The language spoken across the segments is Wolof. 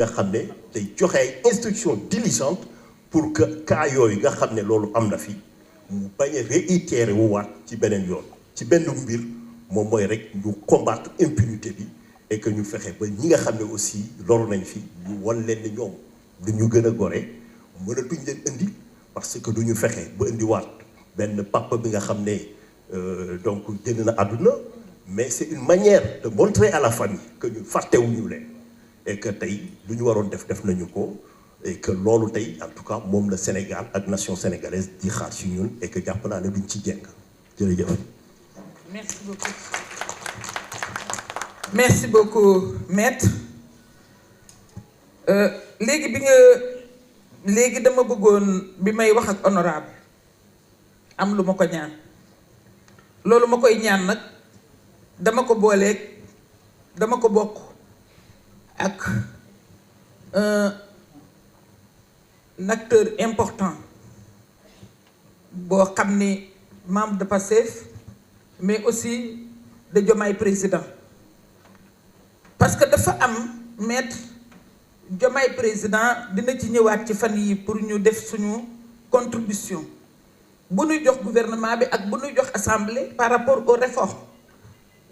nga xam ne day joxe ay instructions diligentes pour que cas yooyu nga xam ne loolu am na fi mu bañ a réitérer wu waat ci beneen yoon ci benn mbir moom mooy rek ñu combattre impunité bi et que ñu fexe ba ñi nga xam ne aussi loru nañ fi ñu wan leen ni ñoom du ñu gën a gore mënatuñ leen indi parce que du ñu fexe ba indiwaat benn papa bi nga xam ne donc génn na àdduna mais c'est une manière de montrer à la famille que ñu fàttewuñu leen et que tey lu ñu waroon def nañu ko et que loolu tey en tout cas moom la Sénégal ak nation sénégalaise di xaar ci ñun et que jàpp naa ne duñ ci jeng jërëjëf. Merci beaucoup. Merci beaucoup maître léegi dama bëggoon bi may wax ak honorable am lu ma ko ñaan loolu ma koy ñaan nag dama ko bokk ak un acteur important boo xam ni membre de Pastef mais aussi de Diomaye président parce que dafa am maître Diomaye président dina ci ñëwaat ci fan yi pour ñu def suñu contribution bu ñuy jox gouvernement bi ak bu ñuy jox assemblée par rapport aux réformes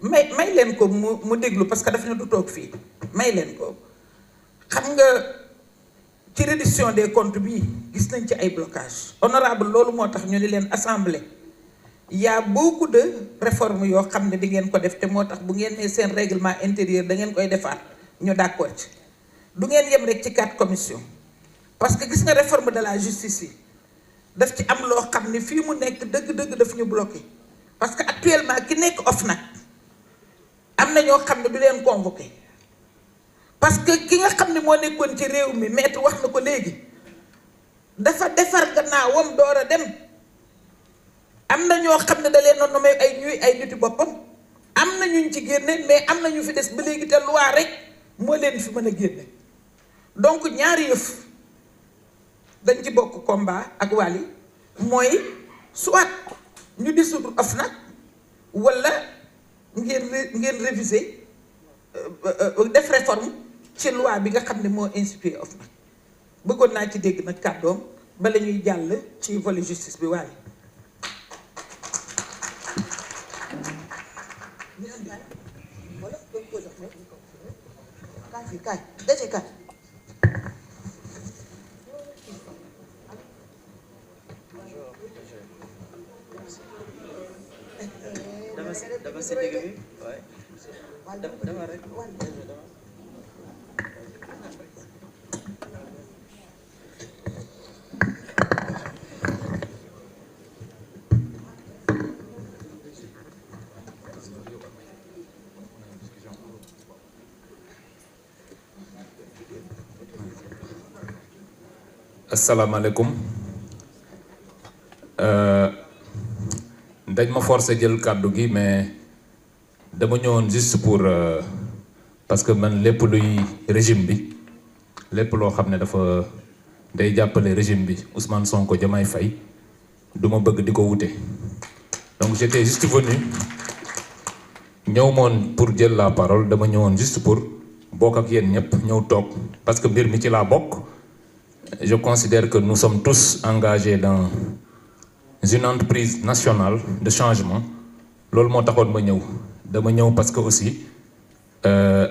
may leen ko mu déglu parce que dafa ne du toog fii may leen ko xam nga ci reddition des comptes bi gis nañ ci ay blocage honorable loolu moo tax ñu ni leen assemblée y a beaucoup de réformes yoo xam ne di ngeen ko def te moo tax bu ngeen nee seen règlement intérieur da ngeen koy defaat ñu d'accord ci du ngeen yem rek ci 4 commissions parce que gis nga réforme de la justice yi daf ci am loo xam ne fii mu nekk dëgg-dëgg daf ñu bloqué parce que actuellement ki nekk OFNAC am na ñoo xam ne du leen convoqué parce que ki nga xam ne moo nekkoon ci réew mi maître wax na ko léegi dafa defar gannaawam door a dem am na ñoo xam ne da leen a nommé ay niti boppam am na ñu ci génne mais am na ñu fi des ba léegi te loi rek moo leen fi mën a génne donc ñaari yëf dañ ci bokk combat ak Wally mooy soit ñu dissoudre OFNAC wala ngeen réviser def réforme ci loi bi nga xam ne moo institué OFNAC bëggoon naa ci dégg nag kàddoom bala ñuy jàll ci volet justice bi Wally. Dama si dégg bi waaye dama rek asalaamaaleykum dañ ma forcé jël kàddu gi mais dama ñëwoon juste pour parce que man lépp luy régime bi lépp loo xam ne dafa day jàppale régime bi Ousmane Sonko Diomaye Faye du ma bëgg di ko wute donc j'étais juste venu ñëw moon pour jël la parole dama ñëwoon juste pour bokk ak yéen ñëpp ñëw toog parce que mbir mi ci laa bokk. Je considère que nous sommes tous engagés dans une entreprise nationale de changement. Loolu moo taxoon ma ñëw dama ñëw parce que aussi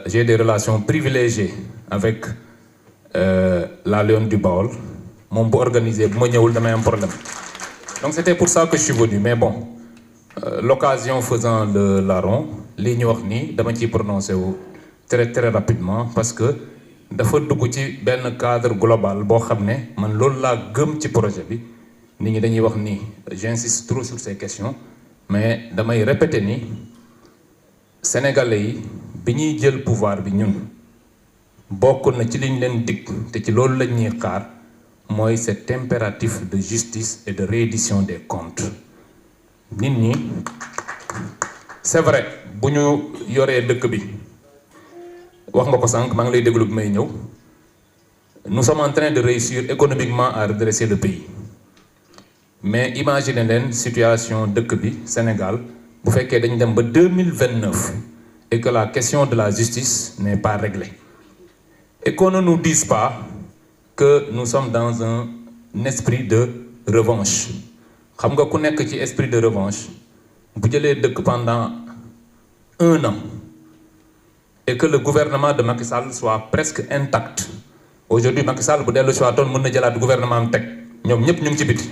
j'ai des relations privilégiées avec la Lionne du Baol moom bu organisé bu ma ñëwul damay am problème. Donc c'était pour ça que je suis venu mais bon l'occasion faisant le larron lii ñu wax nii dama ciy prononcé wu très très rapidement parce que dafa dugg ci benn cadre global boo xam ne man loolu laa gëm ci projet bi nit ñi dañuy wax ni j'insiste trop sur ces questions mais damay répéter ni sénégalais yi bi ñuy jël pouvoir bi ñun bokk na ci liñ leen dig te ci loolu lañ ñuy xaar mooy cet impératif de justice et de reddition des comptes nit ñi c'est vrai bu ñu yoree dëkk bi wax nga ko sànq maa ngi lay déglu bi may ñëw nous sommes en train de réussir économiquement à redresser le pays mais imaginez leen situation dëkk bi Sénégal bu fekkee dañ dem ba 2029 et que la question de la justice n'est pas réglée et qu'on ne nous dise pas que nous sommes dans un esprit de revanche. Xam nga ku nekk ci esprit de revanche bu jëlee dëkk pendant 1 an et que le gouvernement de Macky Sall soit presque intact. Aujourd'hui Macky Sall bu dellu si waatoon mën na jëlaat gouvernement am teg ñoom ñëpp ñu ngi ci biti.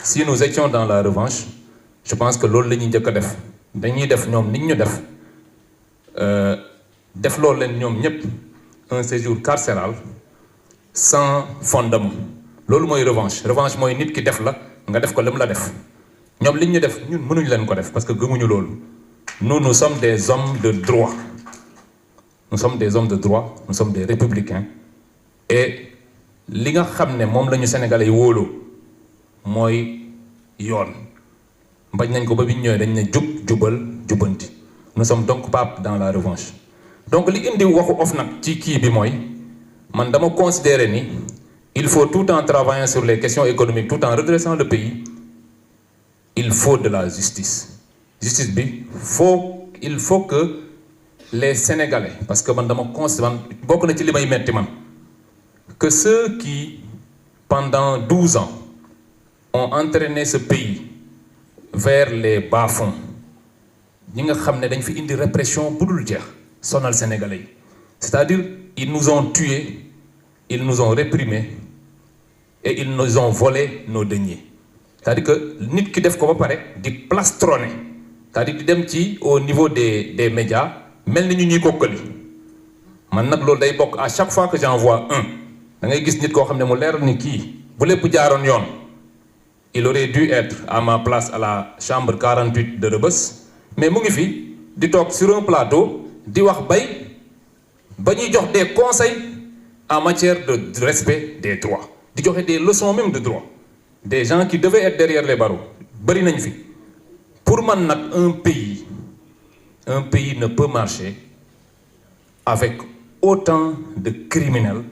Si nous étions dans la revanche, je pense que loolu la ñuy njëkk a def dañuy def ñoom nit ñu def loolu leen ñoom ñëpp un séjour carcéral sans fondement. Loolu mooy revanche mooy nit ki def la nga def ko lam la def ñoom liñ ñu def ñun mënuñ leen ko def parce que gëmuñu loolu. Nous sommes des hommes de droit. Nous sommes des hommes de droit, nous sommes des républicains. Et li nga xam ne moom la ñu Sénégalais yi wóolu mooy yoon. Bañ nañ ko ba bi ñu ñëwee dañ ne jub jubal jubbanti. Nous sommes donc pas dans la revanche. Donc li indi waxu OFNAC ci kii bi mooy man dama considérer ni il faut tout en travaillant sur les questions économiques, tout en redressant le pays, il faut de la justice. Justice bi il faut que les Sénégalais, parce que man dama considérer bokk na ci li may metti man que ceux qui pendant 12 ans ont entraîné ce pays vers les bas-fonds ñi nga xam ne dañ fi indi répression bu dul jeex sonal Sénégalais yi c'est-à-dire ils nous ont tués, ils nous ont réprimés et ils nous ont volé nos deniers. C'est-à-dire que nit ki def ko ba pare di plastronner, c'est-à-dire di dem ci au niveau des médias mel ni ñu ñuy kokkali man nag loolu day bokk à chaque fois que j'en vois un da ngay gis nit koo xam ne mu leer ni kii bu lépp jaaroon yoon il aurait dû être à ma place à la chambre 48 de Rebeuss, mais mu ngi fi di toog sur un plateau di wax ba ñuy jox des conseils en matière de respect des droits, di joxe des leçons même de droit, des gens qui devaient être derrière les barreaux bari nañ fi. Pour man nag un pays ne peut marcher avec autant de criminels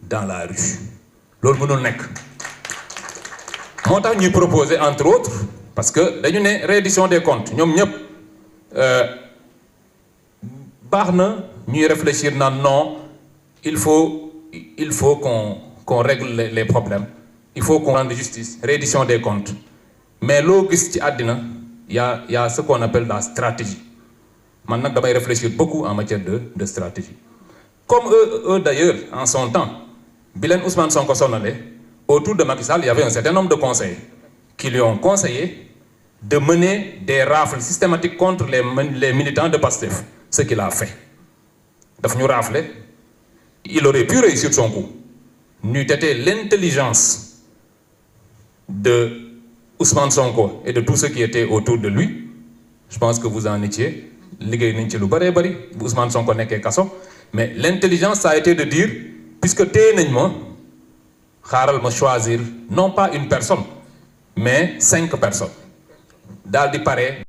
dans la rue. Loolu mënul nekk. Moo tax ñuy proposer entre autres parce que dañu ne reddition des comptes ñoom ñëpp baax na ñuy réfléchir naan non il faut qu'on règle les problèmes, il faut qu'on rende justice, reddition des comptes, mais loo gis ci àddina y a ce qu'on appelle la stratégie. Man nag damay réfléchir beaucoup en matière de stratégie. Comme eux d'ailleurs en son temps bi leen Ousmane Sonko sonale autour de Macky Sall il y avait un certain nombre de conseillers qui lui ont conseillé de mener des rafles systématiques contre les militants de Pastef, ce qu'il a fait. Daf ñu rafler, il aurait pu réussir son coup n'eût été l'intelligence de Ousmane Sonko et de tous ceux qui étaient autour de lui. Je pense que vous en étiez liggéey nañ ci lu bëree bëri bu Ousmane Sonko nekkee kaso, mais l'intelligence ça a été de dire puisque téye nañ ma xaaral ma choisir non pas une personne mais 5 personnes daal di pare